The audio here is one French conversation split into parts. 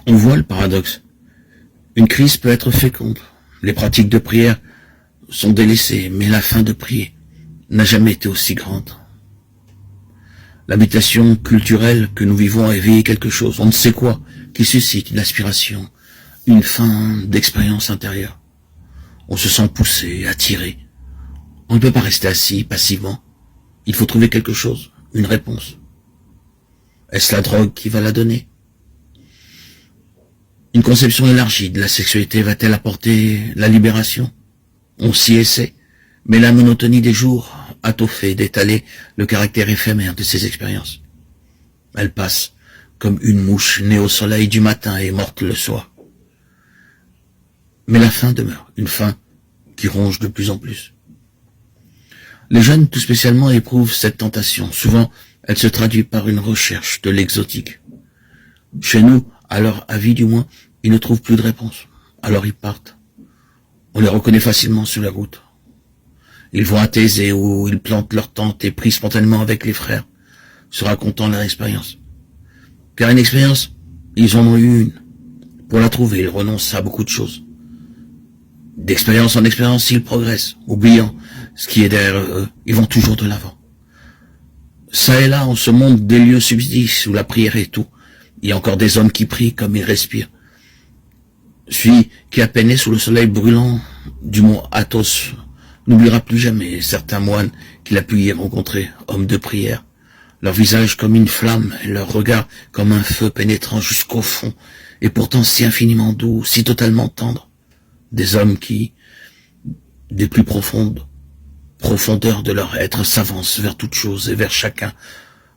On voit le paradoxe. Une crise peut être féconde. Les pratiques de prière sont délaissées, mais la faim de prier n'a jamais été aussi grande. L'habitation culturelle que nous vivons a éveillé quelque chose, on ne sait quoi, qui suscite une aspiration, une faim d'expérience intérieure. On se sent poussé, attiré. On ne peut pas rester assis passivement. Il faut trouver quelque chose, une réponse. Est-ce la drogue qui va la donner? Une conception élargie de la sexualité va-t-elle apporter la libération? On s'y essaie, mais la monotonie des jours a tôt fait d'étaler le caractère éphémère de ces expériences. Elle passe comme une mouche née au soleil du matin et morte le soir. Mais la faim demeure, une faim qui ronge de plus en plus. Les jeunes tout spécialement éprouvent cette tentation. Souvent, elle se traduit par une recherche de l'exotique. Chez nous, à leur avis du moins, ils ne trouvent plus de réponse. Alors ils partent. On les reconnaît facilement sur la route. Ils vont à Thésée où ils plantent leur tente et prient spontanément avec les frères, se racontant leur expérience. Car une expérience, ils en ont eu une. Pour la trouver, ils renoncent à beaucoup de choses. D'expérience en expérience, ils progressent, oubliant ce qui est derrière eux. Ils vont toujours de l'avant. Ça et là, en ce monde, des lieux subsistent où la prière est tout. Il y a encore des hommes qui prient comme ils respirent. Celui qui a peiné sous le soleil brûlant du mont Athos n'oubliera plus jamais certains moines qu'il a pu y rencontrer, hommes de prière, leur visage comme une flamme et leur regard comme un feu pénétrant jusqu'au fond, et pourtant si infiniment doux, si totalement tendre. Des hommes qui, des plus profondeurs de leur être, s'avancent vers toute chose et vers chacun,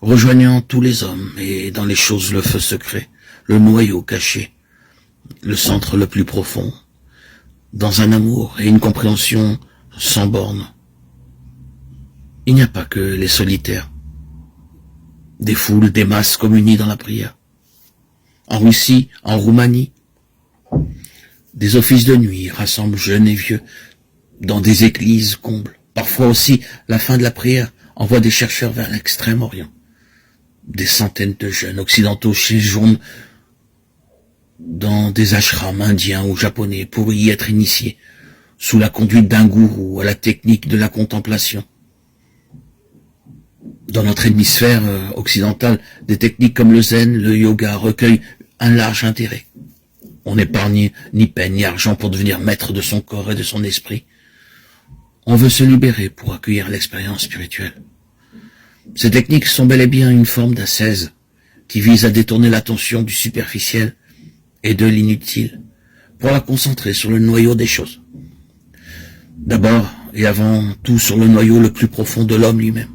rejoignant tous les hommes, et dans les choses le feu secret, le noyau caché, le centre le plus profond, dans un amour et une compréhension sans borne. Il n'y a pas que les solitaires, des foules, des masses communient dans la prière. En Russie, en Roumanie, des offices de nuit rassemblent jeunes et vieux dans des églises combles. Parfois aussi, la fin de la prière envoie des chercheurs vers l'Extrême-Orient. Des centaines de jeunes occidentaux séjournent dans des ashrams indiens ou japonais pour y être initiés, sous la conduite d'un gourou à la technique de la contemplation. Dans notre hémisphère occidental, des techniques comme le zen, le yoga recueillent un large intérêt. On n'épargne ni peine ni argent pour devenir maître de son corps et de son esprit. On veut se libérer pour accueillir l'expérience spirituelle. Ces techniques sont bel et bien une forme d'ascèse qui vise à détourner l'attention du superficiel et de l'inutile pour la concentrer sur le noyau des choses. D'abord et avant tout sur le noyau le plus profond de l'homme lui-même.